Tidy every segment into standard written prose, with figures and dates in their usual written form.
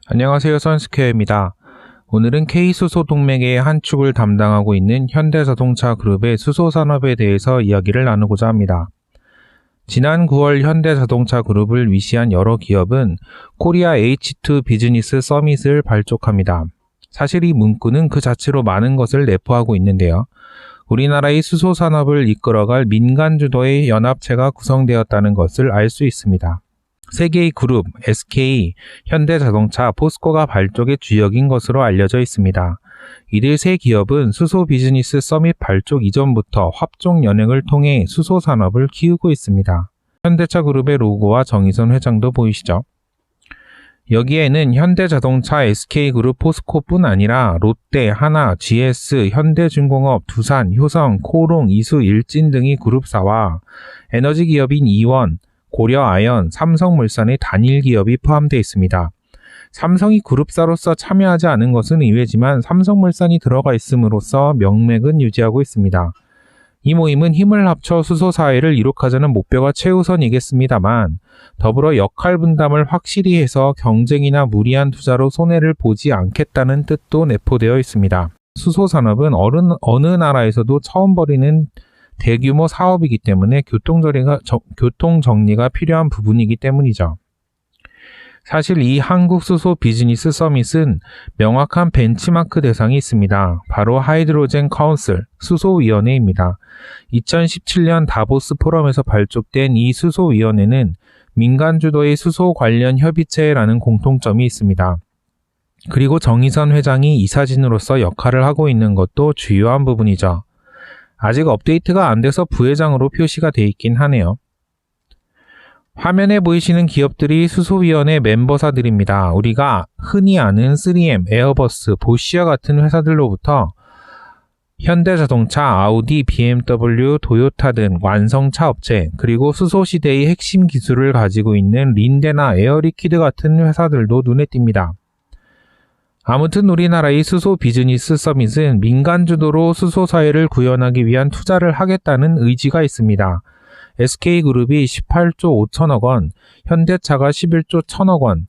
안녕하세요, 선스퀘어입니다. 오늘은 K수소 동맹의 한 축을 담당하고 있는 현대자동차 그룹의 수소 산업에 대해서 이야기를 나누고자 합니다. 지난 9월 현대자동차 그룹을 위시한 여러 기업은 코리아 H2 비즈니스 서밋을 발족합니다. 사실 이 문구는 그 자체로 많은 것을 내포하고 있는데요. 우리나라의 수소 산업을 이끌어갈 민간 주도의 연합체가 구성되었다는 것을 알 수 있습니다. 세 개의 그룹, SK, 현대자동차, 포스코가 발족의 주역인 것으로 알려져 있습니다. 이들 세 기업은 수소 비즈니스 서밋 발족 이전부터 합종 연행을 통해 수소 산업을 키우고 있습니다. 현대차 그룹의 로고와 정의선 회장도 보이시죠? 여기에는 현대자동차, SK그룹, 포스코뿐 아니라 롯데, 하나, GS, 현대중공업, 두산, 효성, 코롱, 이수, 일진 등의 그룹사와 에너지 기업인 이원, 고려아연, 삼성물산의 단일 기업이 포함되어 있습니다. 삼성이 그룹사로서 참여하지 않은 것은 의외지만 삼성물산이 들어가 있음으로써 명맥은 유지하고 있습니다. 이 모임은 힘을 합쳐 수소사회를 이룩하자는 목표가 최우선이겠습니다만 더불어 역할 분담을 확실히 해서 경쟁이나 무리한 투자로 손해를 보지 않겠다는 뜻도 내포되어 있습니다. 수소산업은 어느 나라에서도 처음 벌이는 대규모 사업이기 때문에 교통정리가 필요한 부분이기 때문이죠. 사실 이 한국 수소 비즈니스 서밋은 명확한 벤치마크 대상이 있습니다. 바로 하이드로젠 카운슬, 수소위원회입니다. 2017년 다보스 포럼에서 발족된 이 수소위원회는 민간 주도의 수소 관련 협의체라는 공통점이 있습니다. 그리고 정의선 회장이 이사진으로서 역할을 하고 있는 것도 주요한 부분이죠. 아직 업데이트가 안 돼서 부회장으로 표시가 돼 있긴 하네요. 화면에 보이시는 기업들이 수소위원회 멤버사들입니다. 우리가 흔히 아는 3M, 에어버스, 보쉬와 같은 회사들로부터 현대자동차, 아우디, BMW, 도요타 등 완성차 업체, 그리고 수소시대의 핵심 기술을 가지고 있는 린데나 에어리퀴드 같은 회사들도 눈에 띕니다. 아무튼 우리나라의 수소 비즈니스 서밋은 민간 주도로 수소 사회를 구현하기 위한 투자를 하겠다는 의지가 있습니다. SK그룹이 18조 5천억 원, 현대차가 11조 1천억 원,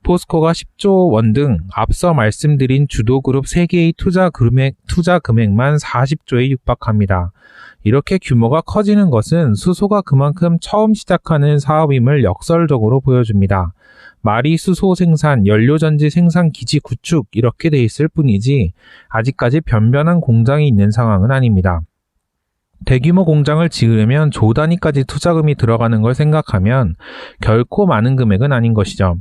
포스코가 10조 원 등 앞서 말씀드린 주도그룹 3개의 투자 금액만 40조에 육박합니다. 이렇게 규모가 커지는 것은 수소가 그만큼 처음 시작하는 사업임을 역설적으로 보여줍니다. 말이 수소 생산, 연료전지 생산 기지 구축 이렇게 돼 있을 뿐이지 아직까지 변변한 공장이 있는 상황은 아닙니다. 대규모 공장을 지으려면 조 단위까지 투자금이 들어가는 걸 생각하면 결코 많은 금액은 아닌 것이죠.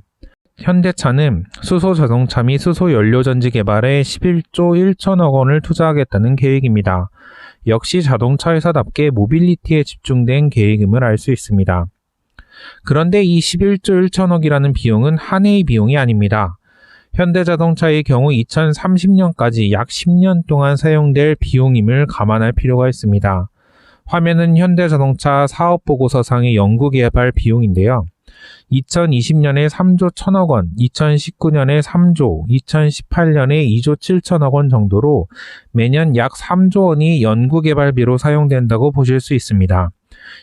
현대차는 수소 자동차 및 수소 연료전지 개발에 11조 1천억 원을 투자하겠다는 계획입니다. 역시 자동차 회사답게 모빌리티에 집중된 계획임을 알 수 있습니다. 그런데 이 11조 1천억이라는 비용은 한 해의 비용이 아닙니다. 현대자동차의 경우 2030년까지 약 10년 동안 사용될 비용임을 감안할 필요가 있습니다. 화면은 현대자동차 사업보고서상의 연구개발 비용인데요. 2020년에 3조 1천억 원, 2019년에 3조, 2018년에 2조 7천억 원 정도로 매년 약 3조 원이 연구개발비로 사용된다고 보실 수 있습니다.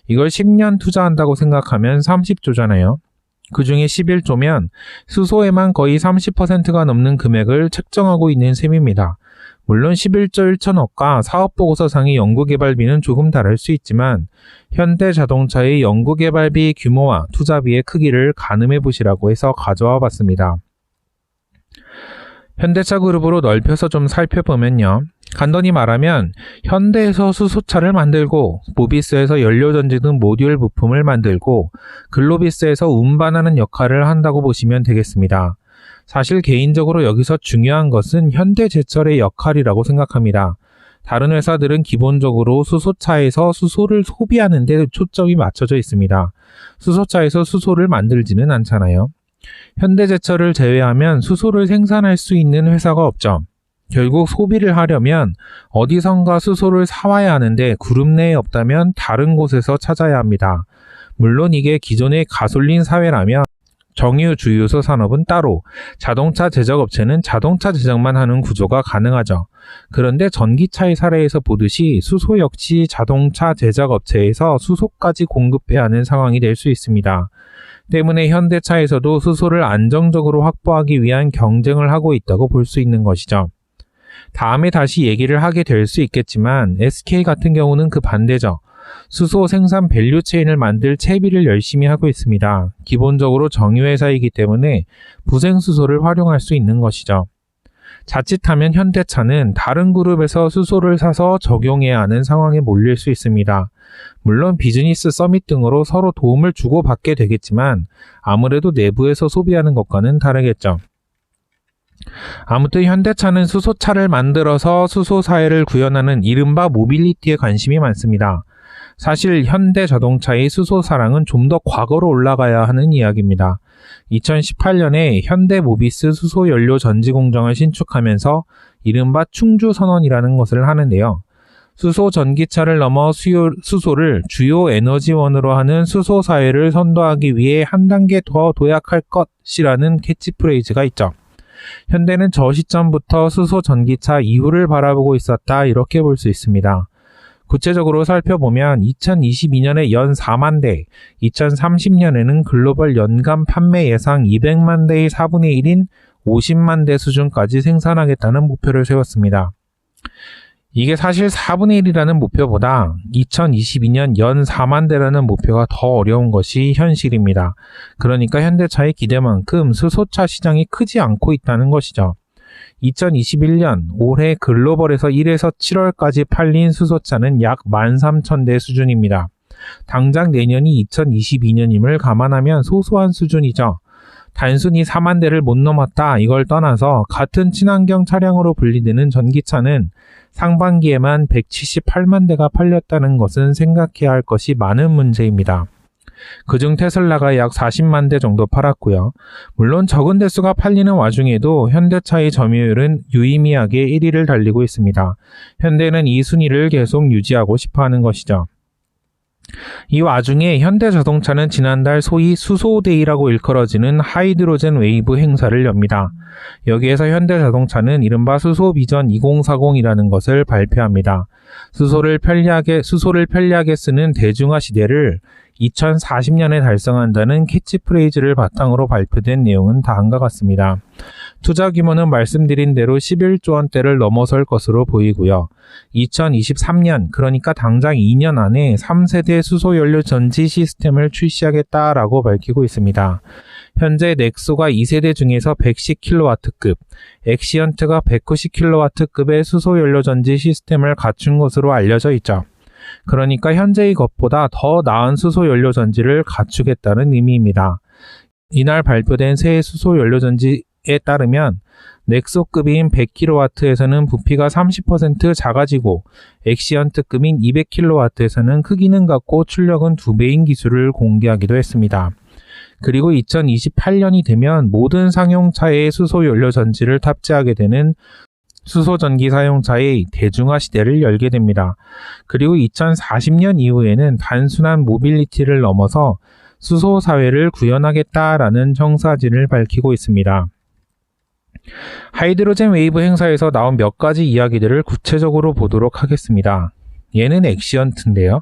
이걸 10년 투자한다고 생각하면 30조잖아요. 그 중에 11조면 수소에만 거의 30%가 넘는 금액을 책정하고 있는 셈입니다. 물론 11조 1천억과 사업보고서상의 연구개발비는 조금 다를 수 있지만 현대자동차의 연구개발비 규모와 투자비의 크기를 가늠해 보시라고 해서 가져와 봤습니다. 현대차 그룹으로 넓혀서 좀 살펴보면요. 간단히 말하면 현대에서 수소차를 만들고 모비스에서 연료전지 등 모듈 부품을 만들고 글로비스에서 운반하는 역할을 한다고 보시면 되겠습니다. 사실 개인적으로 여기서 중요한 것은 현대제철의 역할이라고 생각합니다. 다른 회사들은 기본적으로 수소차에서 수소를 소비하는 데 초점이 맞춰져 있습니다. 수소차에서 수소를 만들지는 않잖아요. 현대제철을 제외하면 수소를 생산할 수 있는 회사가 없죠. 결국 소비를 하려면 어디선가 수소를 사와야 하는데 그룹 내에 없다면 다른 곳에서 찾아야 합니다. 물론 이게 기존의 가솔린 사회라면 정유 주유소 산업은 따로, 자동차 제작업체는 자동차 제작만 하는 구조가 가능하죠. 그런데 전기차의 사례에서 보듯이 수소 역시 자동차 제작 업체에서 수소까지 공급해야 하는 상황이 될 수 있습니다. 때문에 현대차에서도 수소를 안정적으로 확보하기 위한 경쟁을 하고 있다고 볼 수 있는 것이죠. 다음에 다시 얘기를 하게 될 수 있겠지만 SK 같은 경우는 그 반대죠. 수소 생산 밸류 체인을 만들 채비를 열심히 하고 있습니다. 기본적으로 정유회사이기 때문에 부생수소를 활용할 수 있는 것이죠. 자칫하면 현대차는 다른 그룹에서 수소를 사서 적용해야 하는 상황에 몰릴 수 있습니다. 물론 비즈니스 서밋 등으로 서로 도움을 주고받게 되겠지만 아무래도 내부에서 소비하는 것과는 다르겠죠. 아무튼 현대차는 수소차를 만들어서 수소 사회를 구현하는 이른바 모빌리티에 관심이 많습니다. 사실 현대자동차의 수소 사랑은 좀 더 과거로 올라가야 하는 이야기입니다. 2018년에 현대모비스 수소연료 전지 공장을 신축하면서 이른바 충주선언이라는 것을 하는데요. 수소 전기차를 넘어 수소를 주요 에너지원으로 하는 수소 사회를 선도하기 위해 한 단계 더 도약할 것이라는 캐치프레이즈가 있죠. 현대는 저 시점부터 수소 전기차 이후를 바라보고 있었다, 이렇게 볼 수 있습니다. 구체적으로 살펴보면 2022년에 연 4만 대, 2030년에는 글로벌 연간 판매 예상 200만 대의 4분의 1인 50만 대 수준까지 생산하겠다는 목표를 세웠습니다. 이게 사실 4분의 1이라는 목표보다 2022년 연 4만 대라는 목표가 더 어려운 것이 현실입니다. 그러니까 현대차의 기대만큼 수소차 시장이 크지 않고 있다는 것이죠. 2021년 올해 글로벌에서 1에서 7월까지 팔린 수소차는 약 13,000대 수준입니다. 당장 내년이 2022년임을 감안하면 소소한 수준이죠. 단순히 4만 대를 못 넘었다 이걸 떠나서 같은 친환경 차량으로 분리되는 전기차는 상반기에만 178만 대가 팔렸다는 것은 생각해야 할 것이 많은 문제입니다. 그중 테슬라가 약 40만 대 정도 팔았고요. 물론 적은 대수가 팔리는 와중에도 현대차의 점유율은 유의미하게 1위를 달리고 있습니다. 현대는 이 순위를 계속 유지하고 싶어하는 것이죠. 이 와중에 현대자동차는 지난달 소위 수소데이라고 일컬어지는 하이드로젠 웨이브 행사를 엽니다. 여기에서 현대자동차는 이른바 수소비전 2040이라는 것을 발표합니다. 수소를 편리하게 쓰는 대중화 시대를 2040년에 달성한다는 캐치프레이즈를 바탕으로 발표된 내용은 다음과 같습니다. 투자 규모는 말씀드린 대로 11조 원대를 넘어설 것으로 보이고요. 2023년, 그러니까 당장 2년 안에 3세대 수소연료 전지 시스템을 출시하겠다라고 밝히고 있습니다. 현재 넥소가 2세대 중에서 110kW급, 엑시언트가 190kW급의 수소연료 전지 시스템을 갖춘 것으로 알려져 있죠. 그러니까 현재의 것보다 더 나은 수소연료전지를 갖추겠다는 의미입니다. 이날 발표된 새 수소연료전지에 따르면 넥소급인 100kW에서는 부피가 30% 작아지고 엑시언트급인 200kW에서는 크기는 같고 출력은 2배인 기술을 공개하기도 했습니다. 그리고 2028년이 되면 모든 상용차에 수소연료전지를 탑재하게 되는 수소전기 사용차의 대중화 시대를 열게 됩니다. 그리고 2040년 이후에는 단순한 모빌리티를 넘어서 수소 사회를 구현하겠다라는 청사진을 밝히고 있습니다. 하이드로젠 웨이브 행사에서 나온 몇 가지 이야기들을 구체적으로 보도록 하겠습니다. 얘는 엑시언트인데요.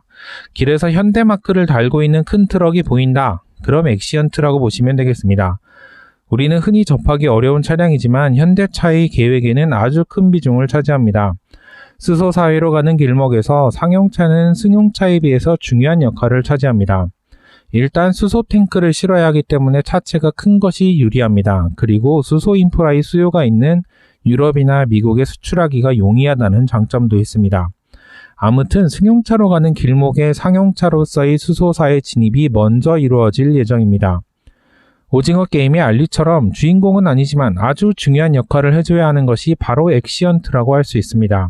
길에서 현대마크를 달고 있는 큰 트럭이 보인다. 그럼 엑시언트라고 보시면 되겠습니다. 우리는 흔히 접하기 어려운 차량이지만 현대차의 계획에는 아주 큰 비중을 차지합니다. 수소 사회로 가는 길목에서 상용차는 승용차에 비해서 중요한 역할을 차지합니다. 일단 수소 탱크를 실어야 하기 때문에 차체가 큰 것이 유리합니다. 그리고 수소 인프라의 수요가 있는 유럽이나 미국에 수출하기가 용이하다는 장점도 있습니다. 아무튼 승용차로 가는 길목에 상용차로서의 수소사의 진입이 먼저 이루어질 예정입니다. 오징어 게임의 알리처럼 주인공은 아니지만 아주 중요한 역할을 해줘야 하는 것이 바로 엑시언트라고 할 수 있습니다.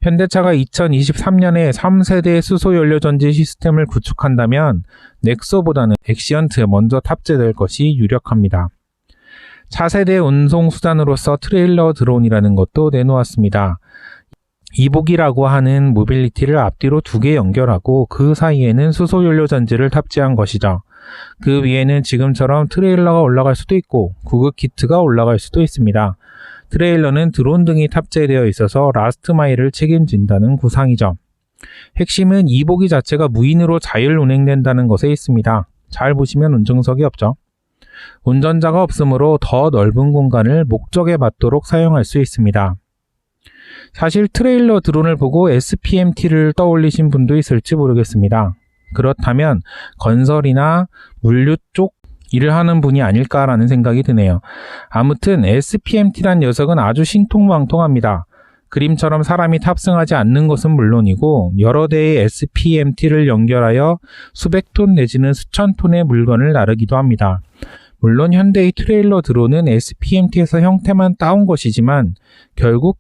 현대차가 2023년에 3세대 수소연료전지 시스템을 구축한다면 넥소보다는 엑시언트에 먼저 탑재될 것이 유력합니다. 차세대 운송수단으로서 트레일러 드론이라는 것도 내놓았습니다. 이복이라고 하는 모빌리티를 앞뒤로 2개 연결하고 그 사이에는 수소연료전지를 탑재한 것이죠. 그 위에는 지금처럼 트레일러가 올라갈 수도 있고 구급 키트가 올라갈 수도 있습니다. 트레일러는 드론 등이 탑재되어 있어서 라스트 마일을 책임진다는 구상이죠. 핵심은 이 보기 자체가 무인으로 자율 운행된다는 것에 있습니다. 잘 보시면 운전석이 없죠. 운전자가 없으므로 더 넓은 공간을 목적에 맞도록 사용할 수 있습니다. 사실 트레일러 드론을 보고 SPMT를 떠올리신 분도 있을지 모르겠습니다. 그렇다면 건설이나 물류 쪽 일을 하는 분이 아닐까라는 생각이 드네요. 아무튼 SPMT란 녀석은 아주 신통방통합니다. 그림처럼 사람이 탑승하지 않는 것은 물론이고 여러 대의 SPMT를 연결하여 수백 톤 내지는 수천 톤의 물건을 나르기도 합니다. 물론 현대의 트레일러 드론은 SPMT에서 형태만 따온 것이지만 결국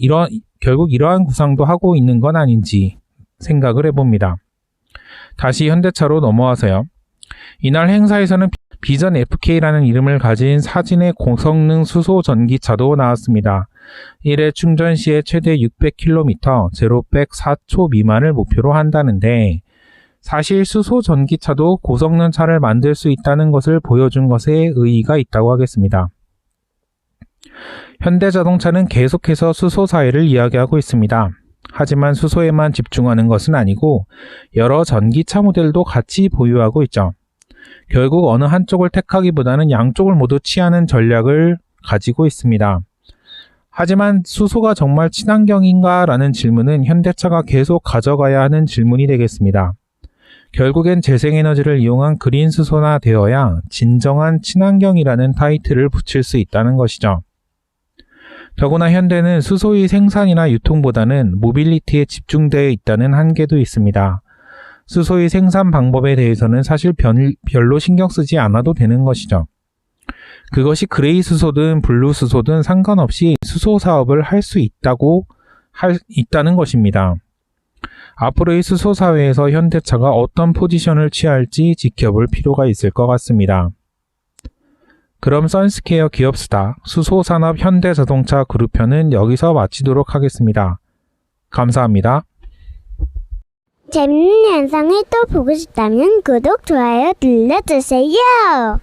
이러한 구상도 하고 있는 건 아닌지 생각을 해봅니다. 다시 현대차로 넘어와서요. 이날 행사에서는 비전 FK라는 이름을 가진 사진의 고성능 수소 전기차도 나왔습니다. 1회 충전 시에 최대 600km, 제로백 4초 미만을 목표로 한다는데 사실 수소 전기차도 고성능 차를 만들 수 있다는 것을 보여준 것에 의의가 있다고 하겠습니다. 현대자동차는 계속해서 수소 사회를 이야기하고 있습니다. 하지만 수소에만 집중하는 것은 아니고 여러 전기차 모델도 같이 보유하고 있죠. 결국 어느 한쪽을 택하기보다는 양쪽을 모두 취하는 전략을 가지고 있습니다. 하지만 수소가 정말 친환경인가? 라는 질문은 현대차가 계속 가져가야 하는 질문이 되겠습니다. 결국엔 재생에너지를 이용한 그린 수소나 되어야 진정한 친환경이라는 타이틀을 붙일 수 있다는 것이죠. 더구나 현대는 수소의 생산이나 유통보다는 모빌리티에 집중되어 있다는 한계도 있습니다. 수소의 생산 방법에 대해서는 사실 별로 신경 쓰지 않아도 되는 것이죠. 그것이 그레이 수소든 블루 수소든 상관없이 수소 사업을 할 수 있다는 것입니다. 앞으로의 수소 사회에서 현대차가 어떤 포지션을 취할지 지켜볼 필요가 있을 것 같습니다. 그럼 선스케어 기업수다 수소산업 현대자동차 그룹편은 여기서 마치도록 하겠습니다. 감사합니다. 재밌는 영상을 또 보고 싶다면 구독, 좋아요 눌러주세요.